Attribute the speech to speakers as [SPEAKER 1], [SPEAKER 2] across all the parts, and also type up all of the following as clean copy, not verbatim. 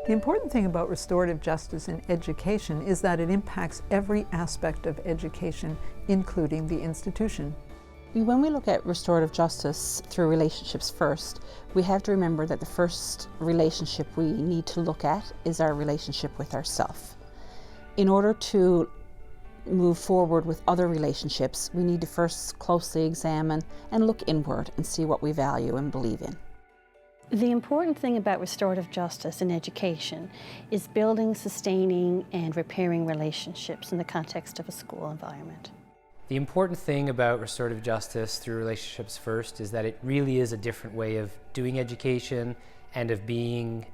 [SPEAKER 1] The important thing about restorative justice in education is that it impacts every aspect of education, including the institution.
[SPEAKER 2] When we look at restorative justice through relationships first, we have to remember that the first relationship we need to look at is our relationship with ourselves. In order to move forward with other relationships, we need to first closely examine and look inward and see what we value and believe in.
[SPEAKER 3] The important thing about restorative justice in education is building, sustaining, and repairing relationships in the context of a school environment.
[SPEAKER 4] The important thing about restorative justice through relationships first is that it really is a different way of doing education and of being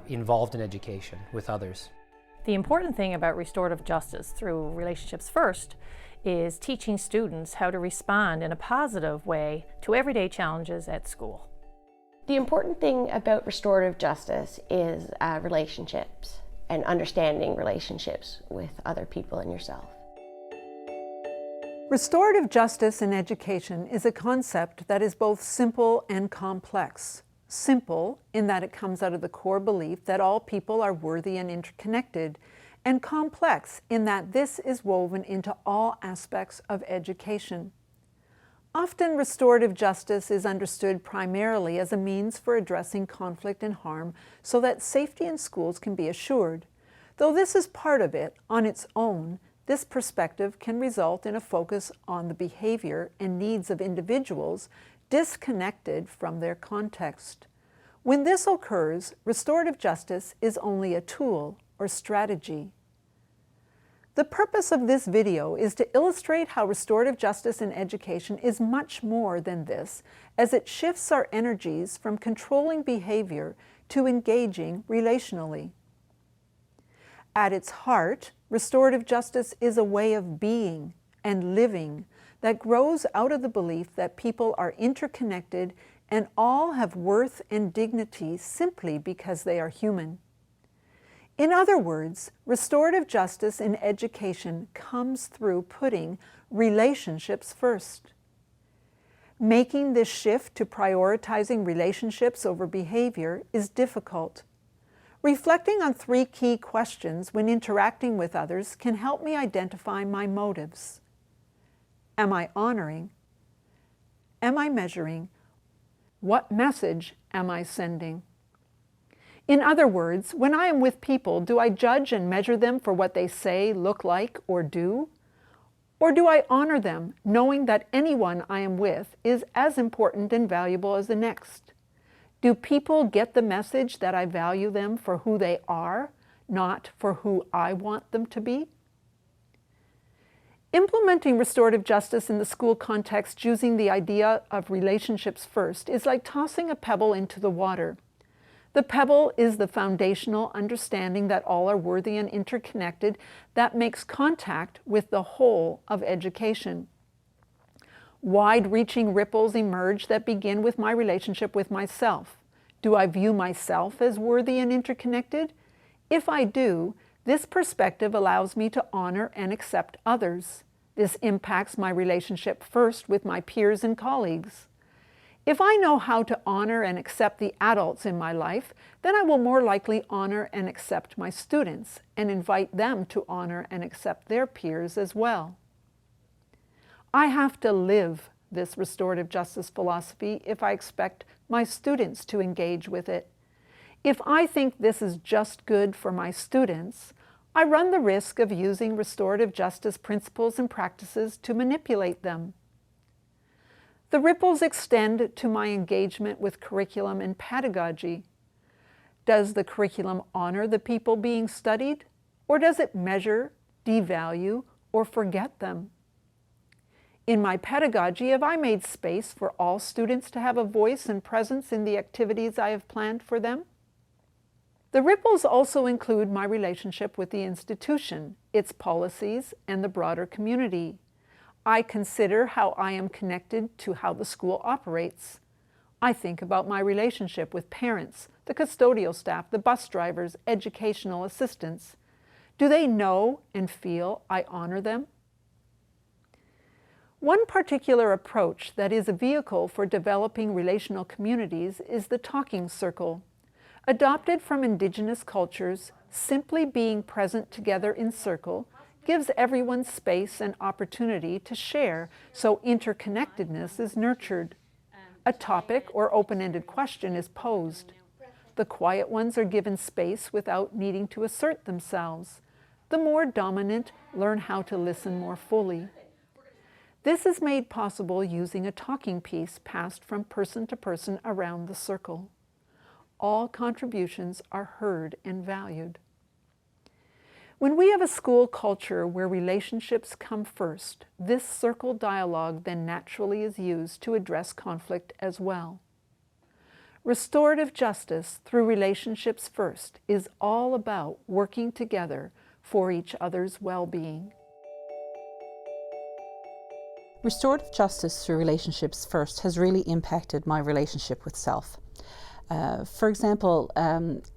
[SPEAKER 4] involved in education with others.
[SPEAKER 5] The important thing about restorative justice through relationships first is teaching students how to respond in a positive way to everyday challenges at school.
[SPEAKER 6] The important thing about restorative justice is relationships and understanding relationships with other people and yourself.
[SPEAKER 1] Restorative justice in education is a concept that is both simple and complex. Simple in that it comes out of the core belief that all people are worthy and interconnected, and complex in that this is woven into all aspects of education. Often, restorative justice is understood primarily as a means for addressing conflict and harm so that safety in schools can be assured. Though this is part of it, on its own, this perspective can result in a focus on the behavior and needs of individuals disconnected from their context. When this occurs, restorative justice is only a tool or strategy. The purpose of this video is to illustrate how restorative justice in education is much more than this, as it shifts our energies from controlling behavior to engaging relationally. At its heart, restorative justice is a way of being and living that grows out of the belief that people are interconnected and all have worth and dignity simply because they are human. In other words, restorative justice in education comes through putting relationships first. Making this shift to prioritizing relationships over behavior is difficult. Reflecting on 3 key questions when interacting with others can help me identify my motives. Am I honoring? Am I measuring? What message am I sending? In other words, when I am with people, do I judge and measure them for what they say, look like, or do? Or do I honor them, knowing that anyone I am with is as important and valuable as the next? Do people get the message that I value them for who they are, not for who I want them to be? Implementing restorative justice in the school context using the idea of relationships first is like tossing a pebble into the water. The pebble is the foundational understanding that all are worthy and interconnected that makes contact with the whole of education. Wide-reaching ripples emerge that begin with my relationship with myself. Do I view myself as worthy and interconnected? If I do, this perspective allows me to honor and accept others. This impacts my relationship first with my peers and colleagues. If I know how to honor and accept the adults in my life, then I will more likely honor and accept my students and invite them to honor and accept their peers as well. I have to live this restorative justice philosophy if I expect my students to engage with it. If I think this is just good for my students, I run the risk of using restorative justice principles and practices to manipulate them. The ripples extend to my engagement with curriculum and pedagogy. Does the curriculum honor the people being studied, or does it measure, devalue, or forget them? In my pedagogy, have I made space for all students to have a voice and presence in the activities I have planned for them? The ripples also include my relationship with the institution, its policies, and the broader community. I consider how I am connected to how the school operates. I think about my relationship with parents, the custodial staff, the bus drivers, educational assistants. Do they know and feel I honor them? One particular approach that is a vehicle for developing relational communities is the talking circle. Adopted from Indigenous cultures, simply being present together in circle gives everyone space and opportunity to share, so interconnectedness is nurtured. A topic or open-ended question is posed. The quiet ones are given space without needing to assert themselves. The more dominant learn how to listen more fully. This is made possible using a talking piece passed from person to person around the circle. All contributions are heard and valued. When we have a school culture where relationships come first, this circle dialogue then naturally is used to address conflict as well. Restorative justice through relationships first is all about working together for each other's well-being.
[SPEAKER 2] Restorative justice through relationships first has really impacted my relationship with self. For example,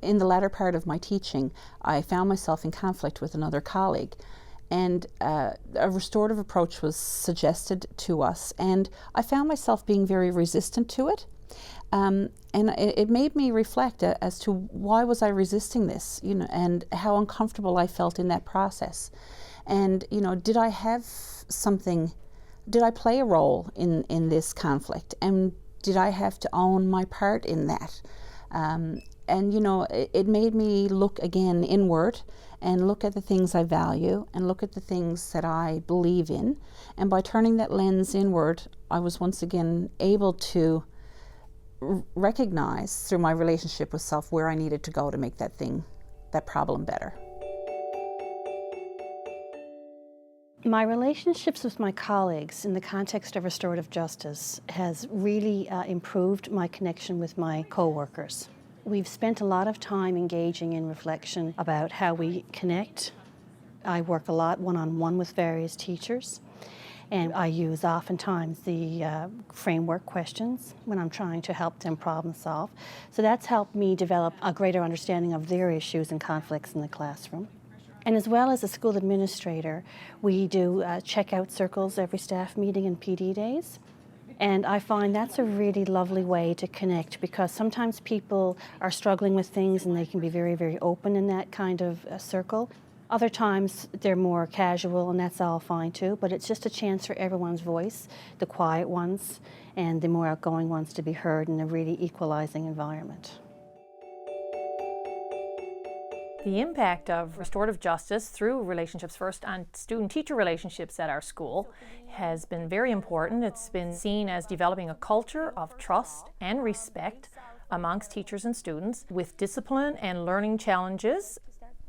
[SPEAKER 2] in the latter part of my teaching, I found myself in conflict with another colleague, and a restorative approach was suggested to us, and I found myself being very resistant to it. And it made me reflect as to why was I resisting this, and how uncomfortable I felt in that process. And, did I play a role in this conflict? And did I have to own my part in that? It made me look again inward and look at the things I value and look at the things that I believe in. And by turning that lens inward, I was once again able to recognize through my relationship with self where I needed to go to make that problem better.
[SPEAKER 3] My relationships with my colleagues in the context of restorative justice has really improved my connection with my coworkers. We've spent a lot of time engaging in reflection about how we connect. I work a lot one-on-one with various teachers, and I use oftentimes the framework questions when I'm trying to help them problem solve. So that's helped me develop a greater understanding of their issues and conflicts in the classroom. And as well as a school administrator, we do checkout circles every staff meeting and PD days. And I find that's a really lovely way to connect, because sometimes people are struggling with things and they can be very, very open in that kind of circle. Other times they're more casual, and that's all fine too, but it's just a chance for everyone's voice, the quiet ones and the more outgoing ones, to be heard in a really equalizing environment.
[SPEAKER 5] The impact of restorative justice through Relationships First on student-teacher relationships at our school has been very important. It's been seen as developing a culture of trust and respect amongst teachers and students with discipline and learning challenges.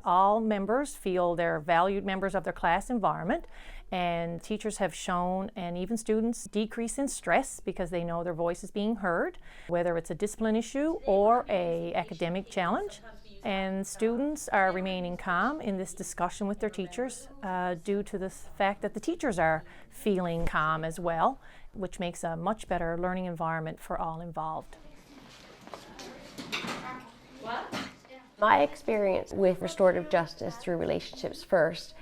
[SPEAKER 5] All members feel they're valued members of their class environment, and teachers have shown, and even students, decrease in stress because they know their voice is being heard, whether it's a discipline issue or an academic challenge. And students are remaining calm in this discussion with their teachers due to the fact that the teachers are feeling calm as well, which makes a much better learning environment for all involved.
[SPEAKER 6] My experience with restorative justice through Relationships First,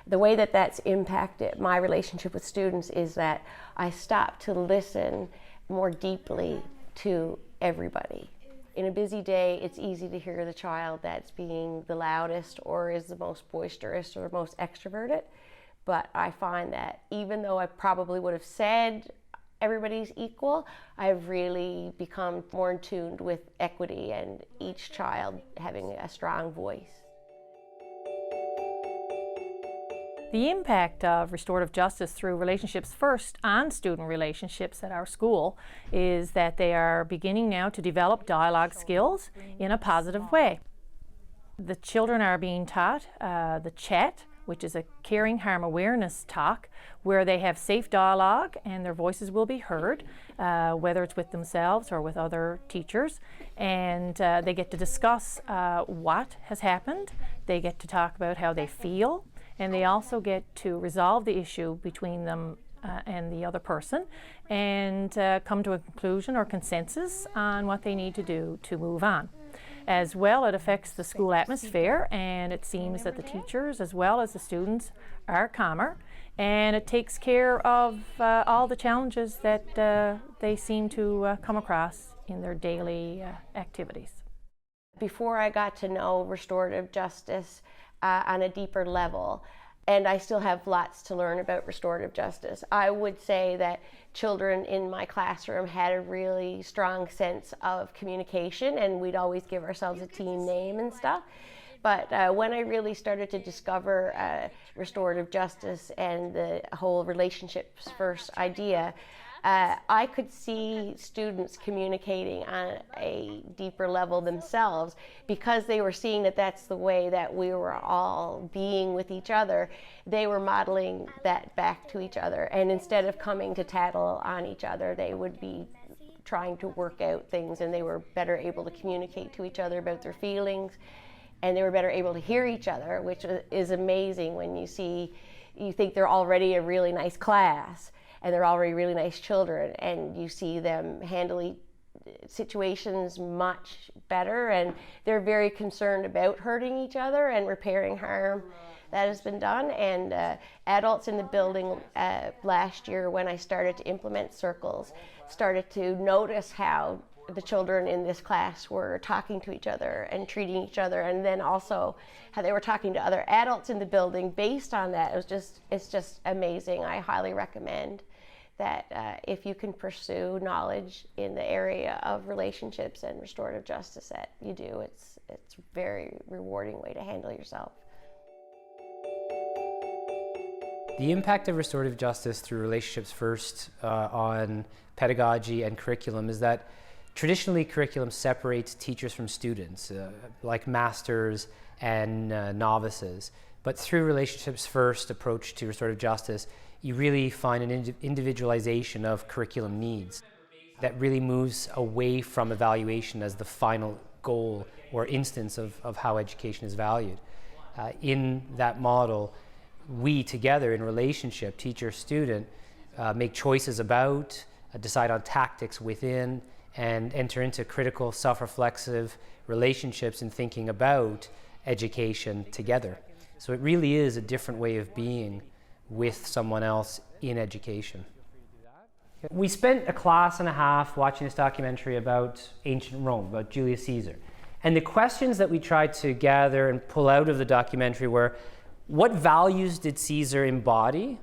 [SPEAKER 6] the way that that's impacted my relationship with students is that I stopped to listen more deeply to everybody. In a busy day, it's easy to hear the child that's being the loudest or is the most boisterous or most extroverted. But I find that even though I probably would have said everybody's equal, I've really become more in tune with equity and each child having a strong voice.
[SPEAKER 5] The impact of restorative justice through Relationships First on student relationships at our school is that they are beginning now to develop dialogue skills in a positive way. The children are being taught the chat, which is a caring harm awareness talk, where they have safe dialogue and their voices will be heard, whether it's with themselves or with other teachers. And they get to discuss what has happened. They get to talk about how they feel. And they also get to resolve the issue between them and the other person and come to a conclusion or consensus on what they need to do to move on. As well, it affects the school atmosphere, and it seems that the teachers as well as the students are calmer, and it takes care of all the challenges that they seem to come across in their daily activities.
[SPEAKER 6] Before I got to know restorative justice on a deeper level, and I still have lots to learn about restorative justice, I would say that children in my classroom had a really strong sense of communication, and we'd always give ourselves a team name and stuff. But when I really started to discover restorative justice and the whole relationships first idea, I could see students communicating on a deeper level themselves, because they were seeing that that's the way that we were all being with each other. They were modeling that back to each other, and instead of coming to tattle on each other, they would be trying to work out things, and they were better able to communicate to each other about their feelings, and they were better able to hear each other, which is amazing when you think they're already a really nice class, and they're already really nice children, and you see them handling situations much better, and they're very concerned about hurting each other and repairing harm that has been done. And adults in the building last year, when I started to implement circles, started to notice how the children in this class were talking to each other and treating each other, and then also how they were talking to other adults in the building based on that. It's just amazing. I highly recommend that if you can pursue knowledge in the area of relationships and restorative justice, that you do. It's a very rewarding way to handle yourself.
[SPEAKER 4] The impact of restorative justice through Relationships First on pedagogy and curriculum is that traditionally curriculum separates teachers from students, like masters and novices. But through Relationships First approach to restorative justice, you really find an individualization of curriculum needs that really moves away from evaluation as the final goal or instance of how education is valued. In that model, we together in relationship, teacher, student, make choices about, decide on tactics within, and enter into critical, self-reflexive relationships in thinking about education together. So it really is a different way of being with someone else in education. We spent a class and a half watching this documentary about ancient Rome, about Julius Caesar. And the questions that we tried to gather and pull out of the documentary were, what values did Caesar embody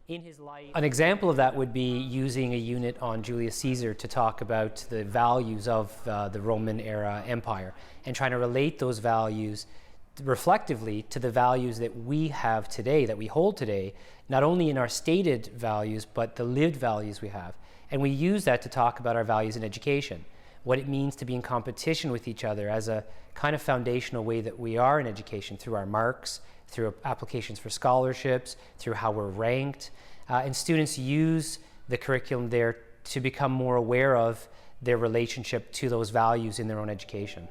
[SPEAKER 4] in his life? An example of that would be using a unit on Julius Caesar to talk about the values of the Roman era empire and trying to relate those values reflectively to the values that we have today, that we hold today, not only in our stated values, but the lived values we have. And we use that to talk about our values in education, what it means to be in competition with each other as a kind of foundational way that we are in education, through our marks, through applications for scholarships, through how we're ranked. And students use the curriculum there to become more aware of their relationship to those values in their own education.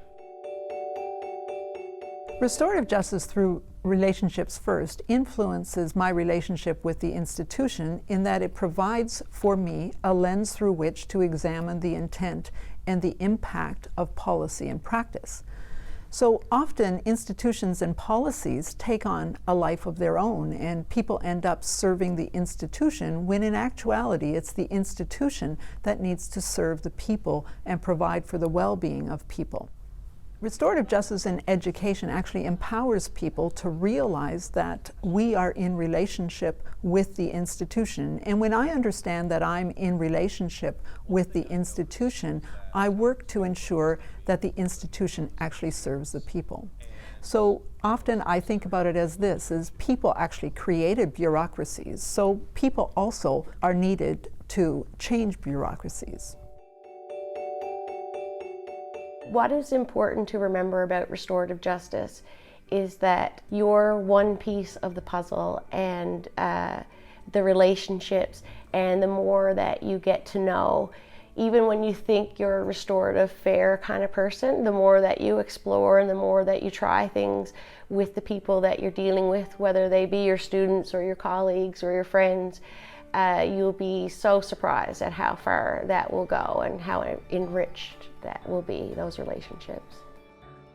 [SPEAKER 1] Restorative justice through Relationships First influences my relationship with the institution in that it provides for me a lens through which to examine the intent and the impact of policy and practice. So often institutions and policies take on a life of their own, and people end up serving the institution when in actuality it's the institution that needs to serve the people and provide for the well-being of people. Restorative justice in education actually empowers people to realize that we are in relationship with the institution. And when I understand that I'm in relationship with the institution, I work to ensure that the institution actually serves the people. So often I think about it as this, as people actually created bureaucracies, so people also are needed to change bureaucracies.
[SPEAKER 6] What is important to remember about restorative justice is that you're one piece of the puzzle, and the relationships, and the more that you get to know, even when you think you're a restorative, fair kind of person, the more that you explore and the more that you try things with the people that you're dealing with, whether they be your students or your colleagues or your friends, you'll be so surprised at how far that will go and how enriched that will be, those relationships.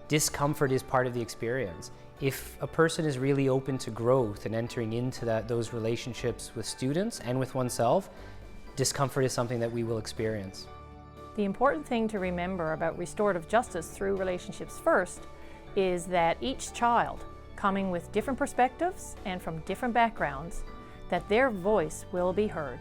[SPEAKER 4] Discomfort is part of the experience. If a person is really open to growth and entering into those relationships with students and with oneself, discomfort is something that we will experience.
[SPEAKER 5] The important thing to remember about restorative justice through Relationships First is that each child, coming with different perspectives and from different backgrounds, that their voice will be heard.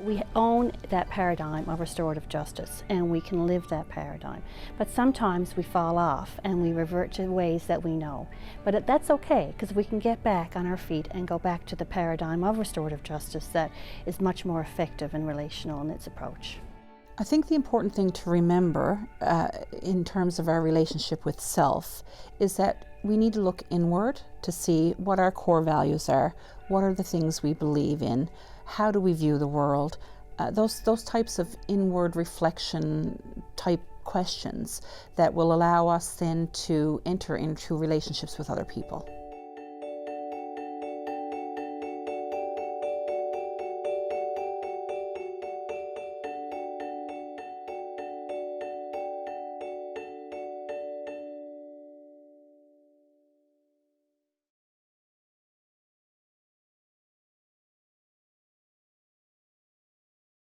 [SPEAKER 3] We own that paradigm of restorative justice, and we can live that paradigm. But sometimes we fall off and we revert to ways that we know. But that's okay, because we can get back on our feet and go back to the paradigm of restorative justice that is much more effective and relational in its approach.
[SPEAKER 2] I think the important thing to remember in terms of our relationship with self is that we need to look inward to see what our core values are, what are the things we believe in, how do we view the world, those types of inward reflection type questions that will allow us then to enter into relationships with other people.